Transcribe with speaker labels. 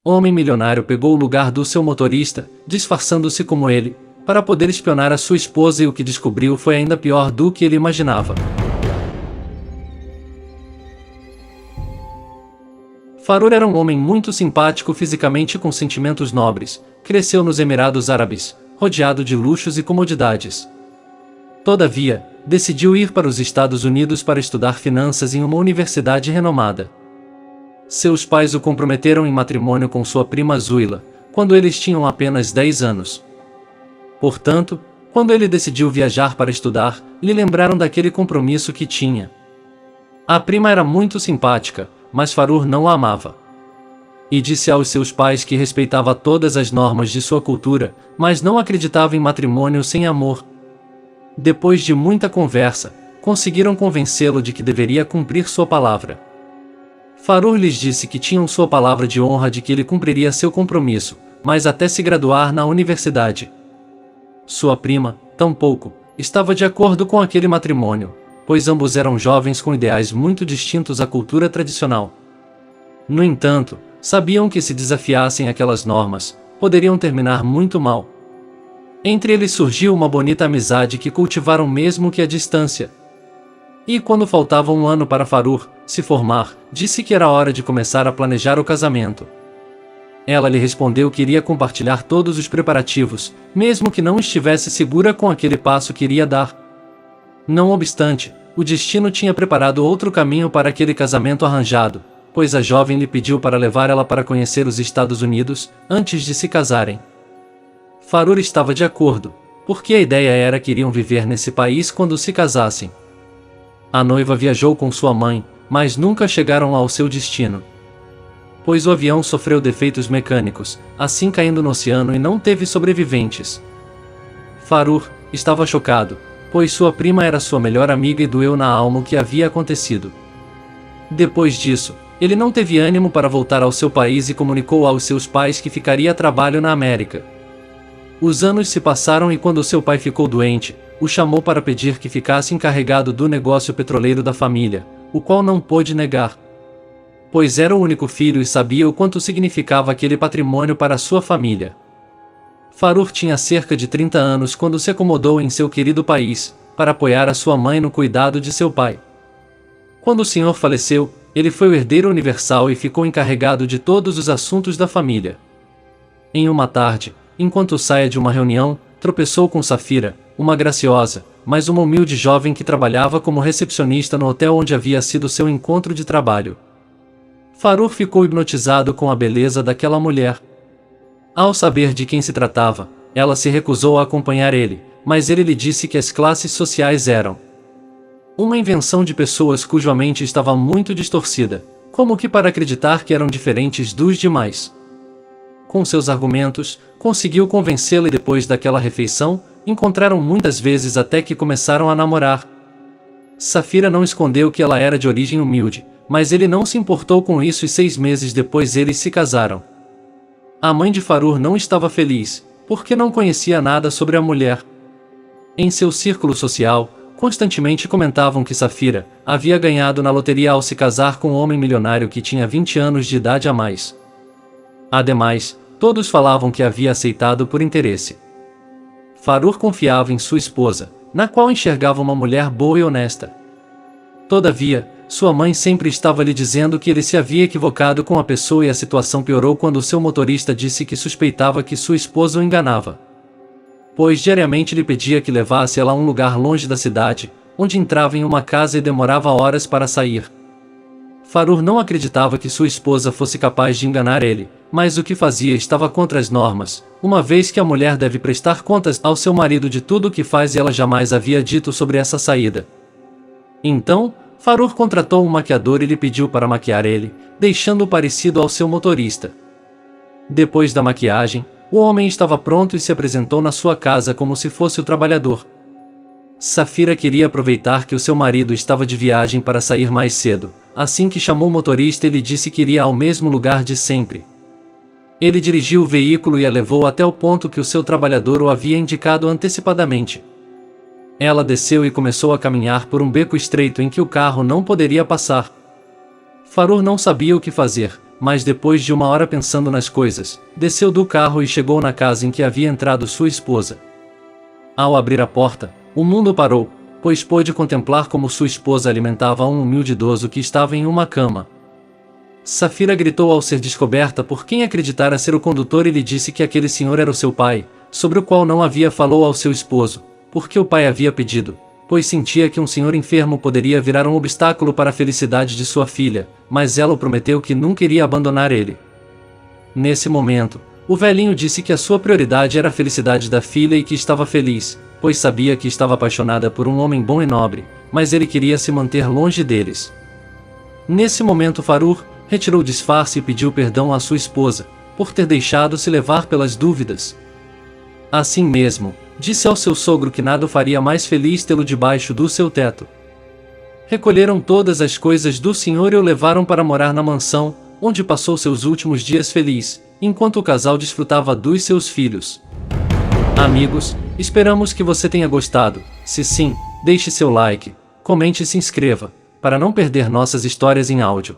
Speaker 1: o homem milionário pegou o lugar do seu motorista, disfarçando-se como ele, para poder espionar a sua esposa, e o que descobriu foi ainda pior do que ele imaginava. Farur era um homem muito simpático fisicamente e com sentimentos nobres. Cresceu nos Emirados Árabes, rodeado de luxos e comodidades. Todavia, decidiu ir para os Estados Unidos para estudar finanças em uma universidade renomada. Seus pais o comprometeram em matrimônio com sua prima Zuila, quando eles tinham apenas 10 anos. Portanto, quando ele decidiu viajar para estudar, lhe lembraram daquele compromisso que tinha. A prima era muito simpática, mas Farur não a amava. E disse aos seus pais que respeitava todas as normas de sua cultura, mas não acreditava em matrimônio sem amor. Depois de muita conversa, conseguiram convencê-lo de que deveria cumprir sua palavra. Farur lhes disse que tinham sua palavra de honra de que ele cumpriria seu compromisso, mas até se graduar na universidade. Sua prima, tampouco, estava de acordo com aquele matrimônio, pois ambos eram jovens com ideais muito distintos à cultura tradicional. No entanto, sabiam que se desafiassem aquelas normas, poderiam terminar muito mal. Entre eles surgiu uma bonita amizade que cultivaram mesmo que à distância. E quando faltava um ano para Farur se formar, disse que era hora de começar a planejar o casamento. Ela lhe respondeu que iria compartilhar todos os preparativos, mesmo que não estivesse segura com aquele passo que iria dar. Não obstante, o destino tinha preparado outro caminho para aquele casamento arranjado, pois a jovem lhe pediu para levar ela para conhecer os Estados Unidos, antes de se casarem. Farur estava de acordo, porque a ideia era que iriam viver nesse país quando se casassem. A noiva viajou com sua mãe, mas nunca chegaram ao seu destino. Pois o avião sofreu defeitos mecânicos, assim caindo no oceano, e não teve sobreviventes. Farur estava chocado, pois sua prima era sua melhor amiga e doeu na alma o que havia acontecido. Depois disso, ele não teve ânimo para voltar ao seu país e comunicou aos seus pais que ficaria a trabalho na América. Os anos se passaram e quando seu pai ficou doente, o chamou para pedir que ficasse encarregado do negócio petroleiro da família, o qual não pôde negar. Pois era o único filho e sabia o quanto significava aquele patrimônio para sua família. Farur tinha cerca de 30 anos quando se acomodou em seu querido país, para apoiar a sua mãe no cuidado de seu pai. Quando o senhor faleceu, ele foi o herdeiro universal e ficou encarregado de todos os assuntos da família. Em uma tarde, enquanto saía de uma reunião, tropeçou com Safira, uma graciosa, mas uma humilde jovem que trabalhava como recepcionista no hotel onde havia sido seu encontro de trabalho. Farur ficou hipnotizado com a beleza daquela mulher. Ao saber de quem se tratava, ela se recusou a acompanhar ele, mas ele lhe disse que as classes sociais eram uma invenção de pessoas cuja mente estava muito distorcida, como que para acreditar que eram diferentes dos demais. Com seus argumentos, conseguiu convencê-la e depois daquela refeição, encontraram muitas vezes até que começaram a namorar. Safira não escondeu que ela era de origem humilde, mas ele não se importou com isso e 6 meses depois eles se casaram. A mãe de Farur não estava feliz, porque não conhecia nada sobre a mulher. Em seu círculo social, constantemente comentavam que Safira havia ganhado na loteria ao se casar com um homem milionário que tinha 20 anos de idade a mais. Ademais, todos falavam que havia aceitado por interesse. Farur confiava em sua esposa, na qual enxergava uma mulher boa e honesta. Todavia, sua mãe sempre estava lhe dizendo que ele se havia equivocado com a pessoa e a situação piorou quando seu motorista disse que suspeitava que sua esposa o enganava. Pois diariamente lhe pedia que levasse ela a um lugar longe da cidade, onde entrava em uma casa e demorava horas para sair. Farur não acreditava que sua esposa fosse capaz de enganar ele, mas o que fazia estava contra as normas, uma vez que a mulher deve prestar contas ao seu marido de tudo o que faz e ela jamais havia dito sobre essa saída. Então, Farur contratou um maquiador e lhe pediu para maquiar ele, deixando-o parecido ao seu motorista. Depois da maquiagem, o homem estava pronto e se apresentou na sua casa como se fosse o trabalhador. Safira queria aproveitar que o seu marido estava de viagem para sair mais cedo, assim que chamou o motorista e lhe disse que iria ao mesmo lugar de sempre. Ele dirigiu o veículo e a levou até o ponto que o seu trabalhador o havia indicado antecipadamente. Ela desceu e começou a caminhar por um beco estreito em que o carro não poderia passar. Farur não sabia o que fazer, mas depois de uma hora pensando nas coisas, desceu do carro e chegou na casa em que havia entrado sua esposa. Ao abrir a porta, o mundo parou, pois pôde contemplar como sua esposa alimentava um humilde idoso que estava em uma cama. Safira gritou ao ser descoberta por quem acreditara ser o condutor e lhe disse que aquele senhor era o seu pai, sobre o qual não havia falou ao seu esposo, porque o pai havia pedido, pois sentia que um senhor enfermo poderia virar um obstáculo para a felicidade de sua filha, mas ela o prometeu que nunca iria abandonar ele. Nesse momento, o velhinho disse que a sua prioridade era a felicidade da filha e que estava feliz, pois sabia que estava apaixonada por um homem bom e nobre, mas ele queria se manter longe deles. Nesse momento Farur retirou o disfarce e pediu perdão à sua esposa, por ter deixado se levar pelas dúvidas. Assim mesmo, disse ao seu sogro que nada o faria mais feliz tê-lo debaixo do seu teto. Recolheram todas as coisas do senhor e o levaram para morar na mansão, onde passou seus últimos dias feliz, enquanto o casal desfrutava dos seus filhos. Amigos, esperamos que você tenha gostado. Se sim, deixe seu like, comente e se inscreva, para não perder nossas histórias em áudio.